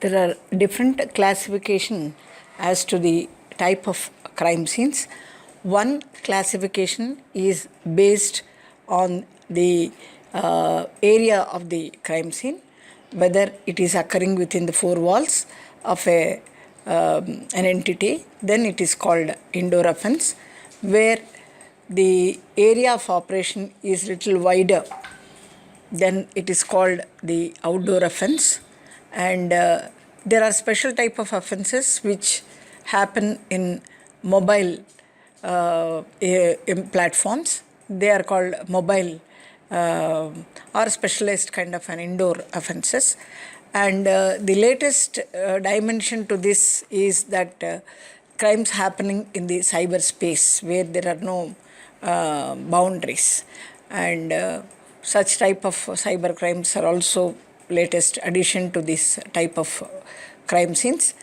There are different classification as to the type of crime scenes. One classification is based on the area of the crime scene, whether it is occurring within the four walls of an entity, then it is called indoor offense, where the area of operation is little wider, then it is called the outdoor offense. And there are special type of offenses which happen in mobile in platforms. They are called mobile or specialized kind of an indoor offenses. And the latest dimension to this is that crimes happening in the cyberspace where there are no boundaries, and such type of cyber crimes are also latest addition to this type of crime scenes.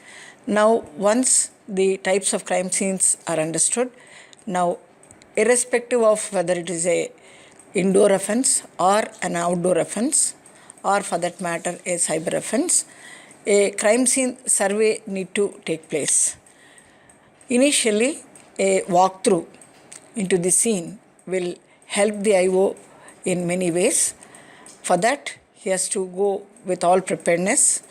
Now, once the types of crime scenes are understood, now irrespective of whether it is a indoor offense or an outdoor offense, or for that matter a cyber offense, a crime scene survey need to take place. Initially, a walkthrough into the scene will help the IO in many ways. For that, he has to go with all preparedness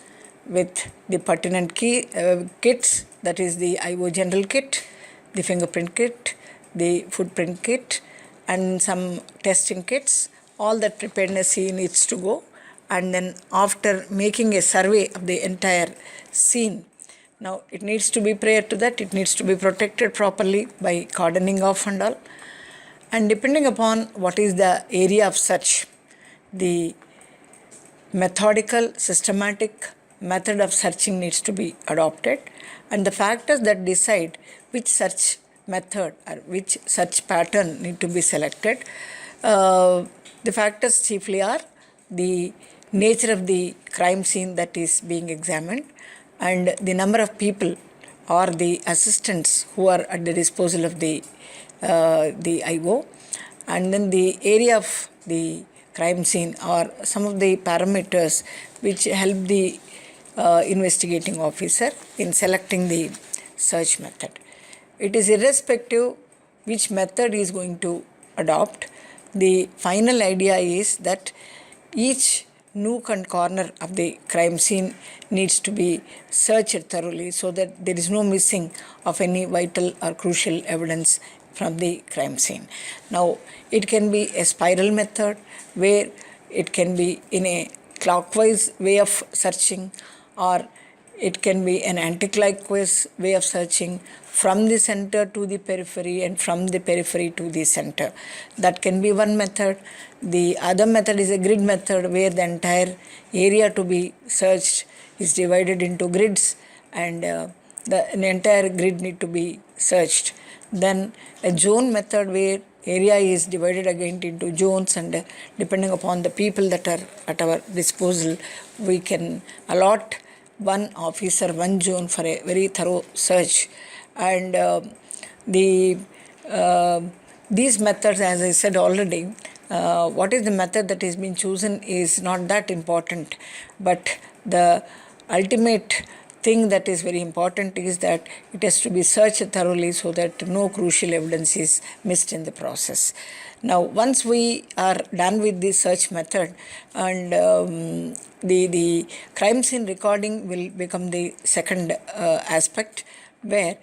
with the pertinent kits, that is the IO general kit, the fingerprint kit, the footprint kit, and some testing kits. All that preparedness he needs to go, and then after making a survey of the entire scene, now it needs to be, prior to that, it needs to be protected properly by cordoning off and all. And depending upon what is the area of search, the methodical, systematic method of searching needs to be adopted, and the factors that decide which search method or which search pattern need to be selected. The factors chiefly are the nature of the crime scene that is being examined, and the number of people or the assistants who are at the disposal of the IO, and then the area of the crime scene or some of the parameters which help the investigating officer in selecting the search method. It is irrespective which method he is going to adopt. The final idea is that each nook and corner of the crime scene needs to be searched thoroughly so that there is no missing of any vital or crucial evidence from the crime scene. Now, it can be a spiral method where it can be in a clockwise way of searching, or it can be an anti-clockwise way of searching from the center to the periphery and from the periphery to the center. That can be one method. The other method is a grid method where the entire area to be searched is divided into grids, and the entire grid need to be searched. Then a zone method where area is divided again into zones, and depending upon the people that are at our disposal, we can allot one officer, one zone for a very thorough search. And these methods, as I said already, what is the method that is being chosen is not that important, but the ultimate thing that is very important is that it has to be searched thoroughly so that no crucial evidence is missed in the process. Now, once we are done with the search method, and the crime scene recording will become the second aspect, where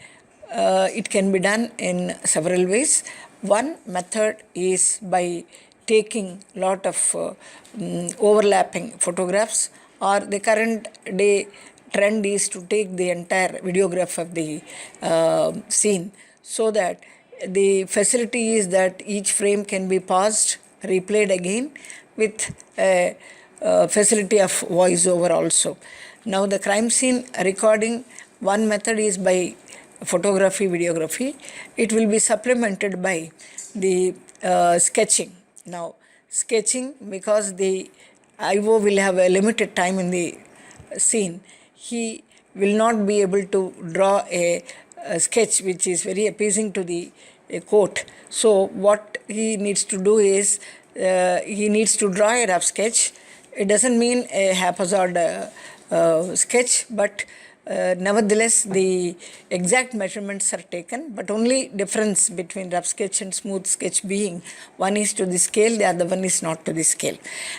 it can be done in several ways. One method is by taking lot of overlapping photographs, or the current day trend is to take the entire videograph of the scene, so that the facility is that each frame can be paused, replayed again with a facility of voiceover also. Now, the crime scene recording, one method is by photography, videography. It will be supplemented by the sketching. Now, sketching, because the IO will have a limited time in the scene, he will not be able to draw a sketch which is very appeasing to the court. So what he needs to do is he needs to draw a rough sketch, It doesn't mean a haphazard sketch, but nevertheless the exact measurements are taken, but only difference between rough sketch and smooth sketch being one is to the scale, the other one is not to the scale.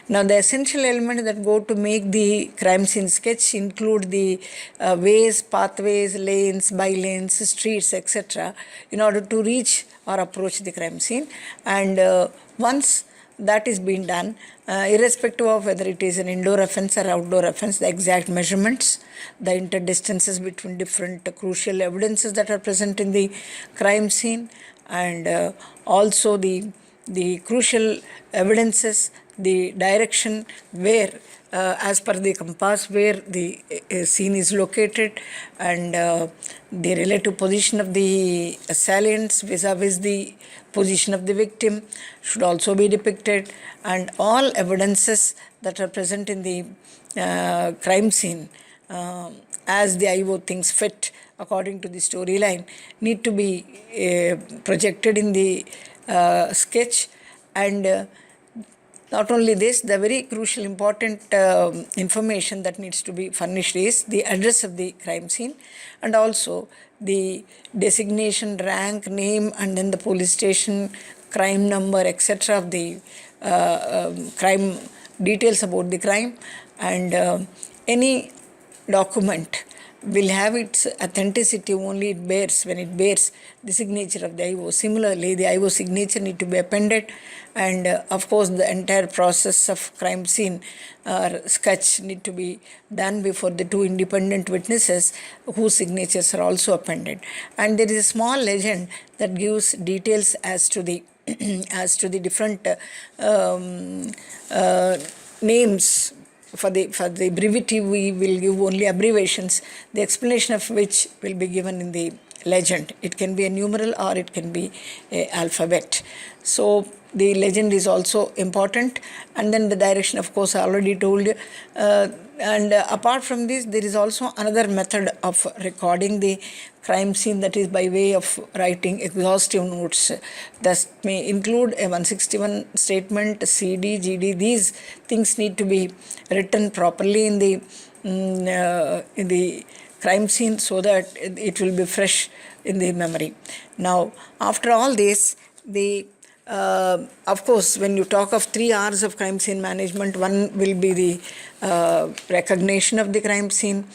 Now the essential elements that go to make the crime scene sketch include the ways, pathways, lanes, bylanes, streets, etc., in order to reach or approach the crime scene. And once that is being done, irrespective of whether it is an indoor offense or outdoor offense, the exact measurements, the interdistances between different crucial evidences that are present in the crime scene, and also the crucial evidences, the direction where, as per the compass, where the scene is located, and the relative position of the assailants vis-a-vis the position of the victim should also be depicted, and all evidences that are present in the crime scene, as the IO thinks fit according to the storyline, need to be projected in the sketch. And not only this, the very crucial important information that needs to be furnished is the address of the crime scene, and also the designation, rank, name, and then the police station, crime number, etc. of the crime, details about the crime, and any document will have its authenticity only it bears when it bears the signature of the IO. Similarly, the IO signature need to be appended, and of course the entire process of crime scene sketch need to be done before the two independent witnesses whose signatures are also appended. And there is a small legend that gives details as to the as to the different names. For the brevity, we will give only abbreviations, the explanation of which will be given in the legend. It can be a numeral or it can be a alphabet. So the legend is also important, and then the direction, of course, I already told you. And apart from this, there is also another method of recording the crime scene, that is by way of writing exhaustive notes. That may include a 161 statement, CD, GD. These things need to be written properly in the crime scene so that it will be fresh in the memory. Now, after all this, of course, when you talk of 3 R's of crime scene management, one will be the recognition of the crime scene,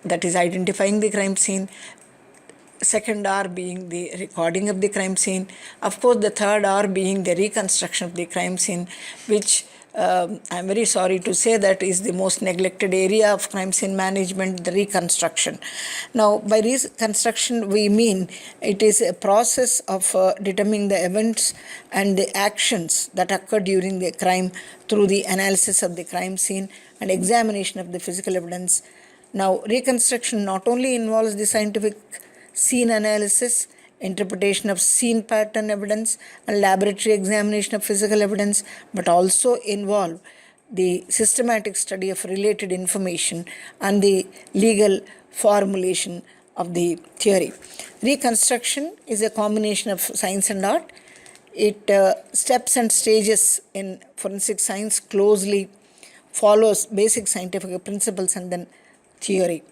that is identifying the crime scene. Second R being the recording of the crime scene. Of course, the third R being the reconstruction of the crime scene, which I'm very sorry to say that is the most neglected area of crime scene management, the reconstruction. Now, by reconstruction, we mean it is a process of determining the events and the actions that occurred during the crime through the analysis of the crime scene and examination of the physical evidence. Now, reconstruction not only involves the scientific scene analysis, interpretation of scene pattern evidence, and laboratory examination of physical evidence, but also involve the systematic study of related information and the legal formulation of the theory. Reconstruction is a combination of science and art. It steps and stages in forensic science closely follows basic scientific principles and then theory.